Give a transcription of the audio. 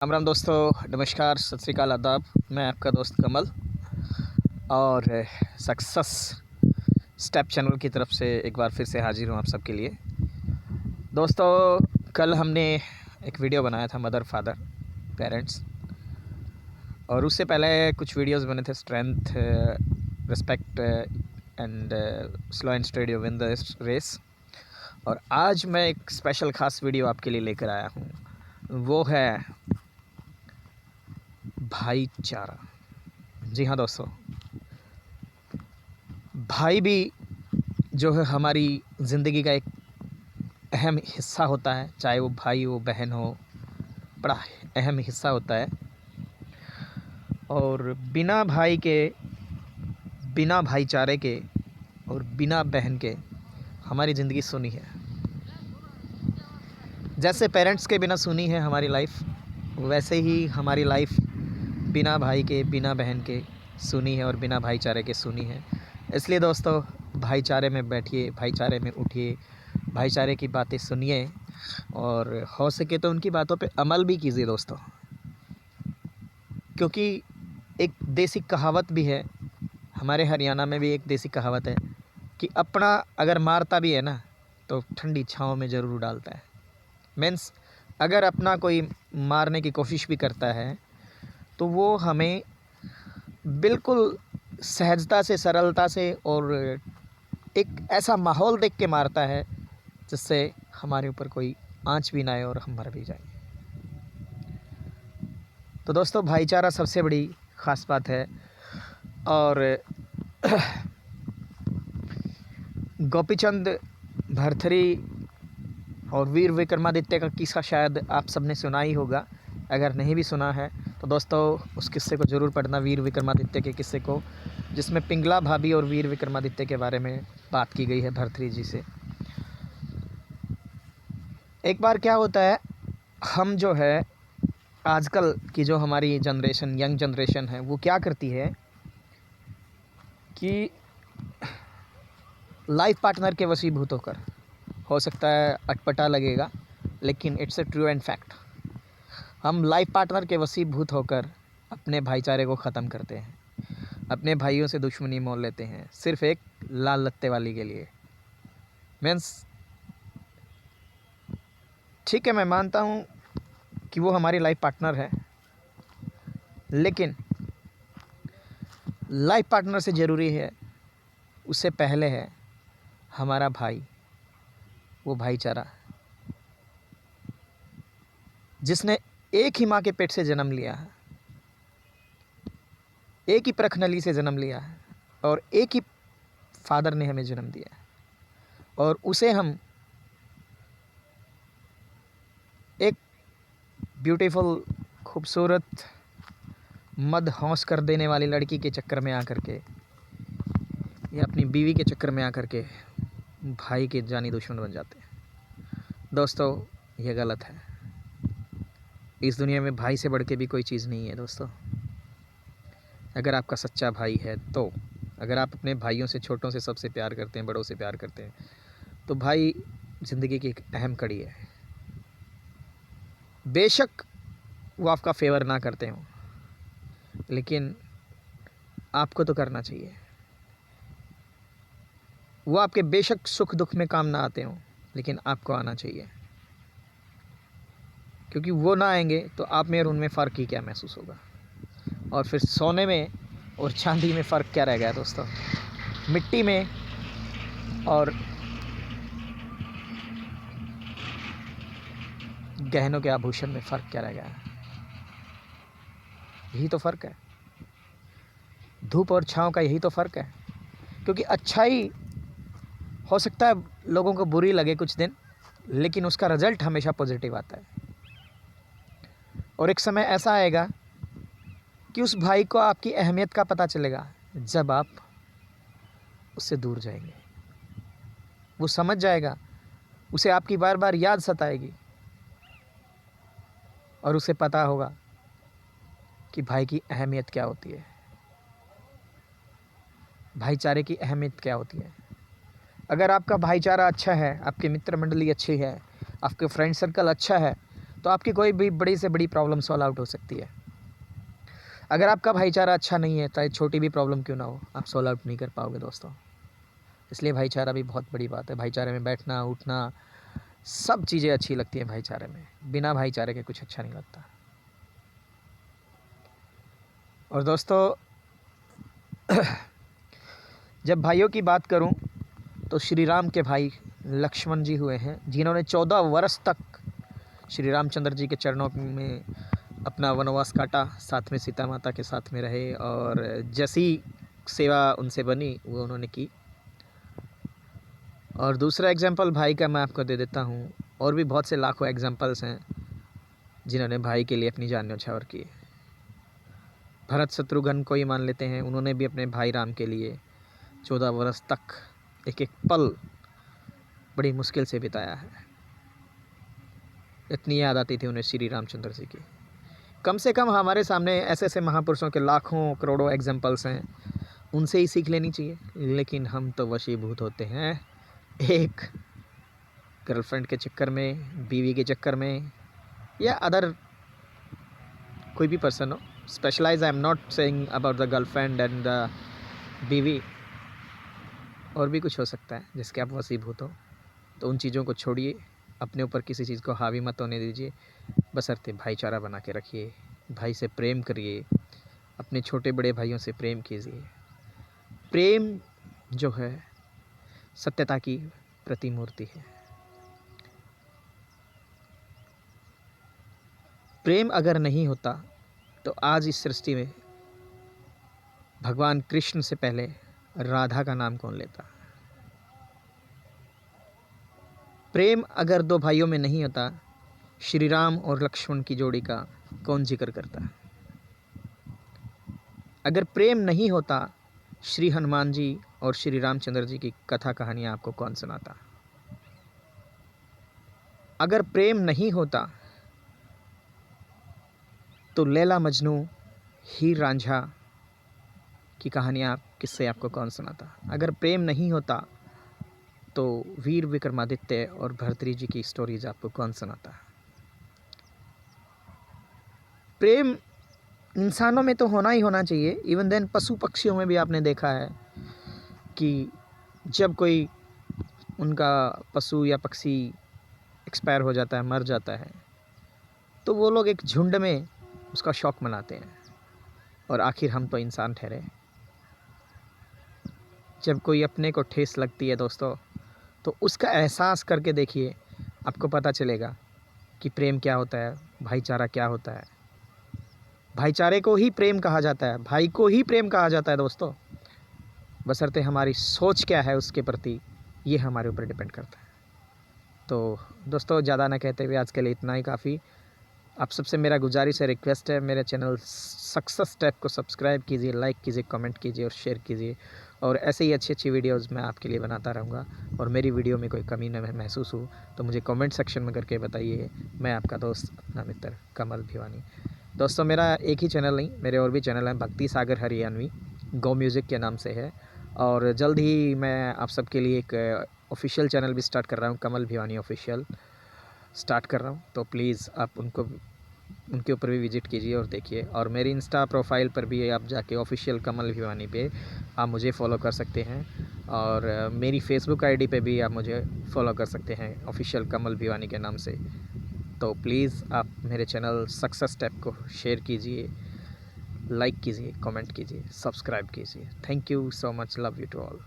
राम राम दोस्तों, नमस्कार, सत श्री अकाल, आदाब। मैं आपका दोस्त कमल और सक्सेस स्टेप चैनल की तरफ से एक बार फिर से हाजिर हूँ आप सबके लिए। दोस्तों, कल हमने एक वीडियो बनाया था मदर फादर पेरेंट्स, और उससे पहले कुछ वीडियोस बने थे strength, respect and slow and steady win the race. और आज मैं एक स्पेशल खास वीडियो आपके लिए लेकर आया हूँ। वो है भाईचारा। जी हाँ दोस्तों, भाई भी जो है हमारी ज़िंदगी का एक अहम हिस्सा होता है। चाहे वो भाई हो, बहन हो, बड़ा अहम हिस्सा होता है। और बिना भाई के, बिना भाईचारे के और बिना बहन के हमारी ज़िंदगी सूनी है। जैसे पेरेंट्स के बिना सूनी है हमारी लाइफ, वैसे ही हमारी लाइफ बिना भाई के, बिना बहन के सूनी है और बिना भाईचारे के सूनी है। इसलिए दोस्तों, भाईचारे में बैठिए, भाईचारे में उठिए, भाईचारे की बातें सुनिए और हो सके तो उनकी बातों पे अमल भी कीजिए दोस्तों। क्योंकि एक देसी कहावत भी है, हमारे हरियाणा में भी एक देसी कहावत है कि अपना अगर मारता भी है ना तो ठंडी छाँव में ज़रूर डालता है। मीन्स अगर अपना कोई मारने की कोशिश भी करता है तो वो हमें बिल्कुल सहजता से, सरलता से और एक ऐसा माहौल देख के मारता है जिससे हमारे ऊपर कोई आँच भी ना आए और हम मर भी जाएं। तो दोस्तों, भाईचारा सबसे बड़ी ख़ास बात है। और गोपीचंद भरथरी और वीर विक्रमादित्य का किस्सा शायद आप सबने सुना ही होगा। अगर नहीं भी सुना है तो दोस्तों उस किस्से को ज़रूर पढ़ना, वीर विक्रमादित्य के किस्से को, जिसमें पिंगला भाभी और वीर विक्रमादित्य के बारे में बात की गई है भरथरी जी से। एक बार क्या होता है, हम जो है आजकल की जो हमारी जनरेशन, यंग जनरेशन है, वो क्या करती है कि लाइफ पार्टनर के वशीभूत होकर, हो सकता है अटपटा लगेगा लेकिन it's a true and fact, हम लाइफ पार्टनर के वशीभूत होकर अपने भाईचारे को ख़त्म करते हैं, अपने भाइयों से दुश्मनी मोल लेते हैं सिर्फ़ एक लाल लत्ते वाली के लिए। मीन्स ठीक है, मैं मानता हूँ कि वो हमारी लाइफ पार्टनर है, लेकिन लाइफ पार्टनर से ज़रूरी है, उससे पहले है हमारा भाई, वो भाईचारा, जिसने एक ही माँ के पेट से जन्म लिया है, एक ही प्रखनली से जन्म लिया है और एक ही फादर ने हमें जन्म दिया है, और उसे हम एक ब्यूटीफुल, खूबसूरत, मदहोश कर देने वाली लड़की के चक्कर में आकर के या अपनी बीवी के चक्कर में आकर के भाई के जानी दुश्मन बन जाते हैं। दोस्तों, ये गलत है। इस दुनिया में भाई से बढ़ के भी कोई चीज़ नहीं है दोस्तों। अगर आपका सच्चा भाई है तो, अगर आप अपने भाइयों से, छोटों से सबसे प्यार करते हैं, बड़ों से प्यार करते हैं, तो भाई ज़िंदगी की एक अहम कड़ी है। बेशक वो आपका फेवर ना करते हों, लेकिन आपको तो करना चाहिए। वो आपके बेशक सुख दुख में काम ना आते हों, लेकिन आपको आना चाहिए, क्योंकि वो ना आएंगे तो आप में और उनमें फ़र्क ही क्या महसूस होगा। और फिर सोने में और चांदी में फ़र्क क्या रह गया दोस्तों? मिट्टी में और गहनों के आभूषण में फ़र्क क्या रह गया? यही तो फ़र्क है। धूप और छाँव का यही तो फ़र्क है। क्योंकि अच्छाई हो सकता है लोगों को बुरी लगे कुछ दिन, लेकिन उसका रिज़ल्ट हमेशा पॉजिटिव आता है। और एक समय ऐसा आएगा कि उस भाई को आपकी अहमियत का पता चलेगा जब आप उससे दूर जाएंगे। वो समझ जाएगा, उसे आपकी बार बार याद सताएगी और उसे पता होगा कि भाई की अहमियत क्या होती है, भाईचारे की अहमियत क्या होती है। अगर आपका भाईचारा अच्छा है, आपकी मित्र मंडली अच्छी है, आपके फ्रेंड सर्कल अच्छा है, तो आपकी कोई भी बड़ी से बड़ी प्रॉब्लम सॉल्व आउट हो सकती है। अगर आपका भाईचारा अच्छा नहीं है, चाहे छोटी भी प्रॉब्लम क्यों ना हो, आप सॉल्व आउट नहीं कर पाओगे दोस्तों। इसलिए भाईचारा भी बहुत बड़ी बात है। भाईचारे में बैठना उठना सब चीज़ें अच्छी लगती हैं भाईचारे में, बिना भाईचारे के कुछ अच्छा नहीं लगता। और दोस्तों जब भाइयों की बात करूं तो श्री राम के भाई लक्ष्मण जी हुए हैं, जिन्होंने 14 वर्ष तक श्री रामचंद्र जी के चरणों में अपना वनवास काटा, साथ में सीता माता के साथ में रहे और जैसी सेवा उनसे बनी वो उन्होंने की। और दूसरा एग्जाम्पल भाई का मैं आपको दे देता हूँ, और भी बहुत से लाखों एग्जाम्पल्स हैं जिन्होंने भाई के लिए अपनी जान न्यौछावर की। भरत शत्रुघ्न को ही मान लेते हैं, उन्होंने भी अपने भाई राम के लिए 14 वर्ष तक एक एक पल बड़ी मुश्किल से बिताया है। इतनी याद आती थी उन्हें श्री रामचंद्र जी की। कम से कम हमारे सामने ऐसे ऐसे महापुरुषों के लाखों करोड़ों एग्जाम्पल्स हैं, उनसे ही सीख लेनी चाहिए। लेकिन हम तो वशीभूत होते हैं एक गर्लफ्रेंड के चक्कर में, बीवी के चक्कर में, या अदर कोई भी पर्सन हो। Specialise I am not saying about the girlfriend and the बीवी, और भी कुछ हो सकता है जिसके आप वशीभूत हो। तो उन चीज़ों को छोड़िए, अपने ऊपर किसी चीज़ को हावी मत होने दीजिए, बशर्ते भाईचारा बना के रखिए, भाई से प्रेम करिए, अपने छोटे बड़े भाइयों से प्रेम कीजिए। प्रेम जो है सत्यता की प्रतिमूर्ति है। प्रेम अगर नहीं होता तो आज इस सृष्टि में भगवान कृष्ण से पहले राधा का नाम कौन लेता। प्रेम अगर दो भाइयों में नहीं होता, श्री राम और लक्ष्मण की जोड़ी का कौन जिक्र करता। अगर प्रेम नहीं होता, श्री हनुमान जी और श्री रामचंद्र जी की कथा कहानियाँ आपको कौन सुनाता। अगर प्रेम नहीं होता तो लैला मजनू, हीर रांझा की कहानियाँ किससे आपको कौन सुनाता। अगर प्रेम नहीं होता तो वीर विक्रमादित्य और भर्तृहरि जी की स्टोरीज आपको कौन सुनाता। प्रेम इंसानों में तो होना ही होना चाहिए। इवन देन पशु पक्षियों में भी आपने देखा है कि जब कोई उनका पशु या पक्षी एक्सपायर हो जाता है, मर जाता है, तो वो लोग एक झुंड में उसका शौक मनाते हैं। और आखिर हम तो इंसान ठहरे। जब कोई अपने को ठेस लगती है दोस्तों, तो उसका एहसास करके देखिए, आपको पता चलेगा कि प्रेम क्या होता है, भाईचारा क्या होता है। भाईचारे को ही प्रेम कहा जाता है, भाई को ही प्रेम कहा जाता है दोस्तों। बशर्ते हमारी सोच क्या है उसके प्रति, ये हमारे ऊपर डिपेंड करता है। तो दोस्तों ज़्यादा ना कहते हुए आज के लिए इतना ही काफ़ी। आप सबसे मेरा गुजारिश है, रिक्वेस्ट है, मेरे चैनल सक्सेस स्टेप को सब्सक्राइब कीजिए, लाइक कीजिए, कमेंट कीजिए और शेयर कीजिए। और ऐसे ही अच्छी अच्छी वीडियोस मैं आपके लिए बनाता रहूँगा। और मेरी वीडियो में कोई कमी न महसूस हो तो मुझे कमेंट सेक्शन में करके बताइए। मैं आपका दोस्त, अपना मित्र कमल भिवानी। दोस्तों मेरा एक ही चैनल नहीं, मेरे और भी चैनल हैं। भक्ति सागर हरियाणवी गो म्यूज़िक के नाम से है। और जल्द ही मैं आप सबके लिए एक ऑफिशियल चैनल भी स्टार्ट कर रहा हूँ, कमल भिवानी ऑफिशियल स्टार्ट कर रहा हूँ। तो प्लीज़ आप उनके ऊपर भी विजिट कीजिए और देखिए। और मेरी इंस्टा प्रोफाइल पर भी आप जाके ऑफिशियल कमल भिवानी पे आप मुझे फॉलो कर सकते हैं। और मेरी फेसबुक आईडी पे भी आप मुझे फॉलो कर सकते हैं ऑफिशियल कमल भिवानी के नाम से। तो प्लीज़ आप मेरे चैनल सक्सेस स्टेप को शेयर कीजिए, लाइक कीजिए, कमेंट कीजिए, सब्सक्राइब कीजिए। Thank you so much, love you to all.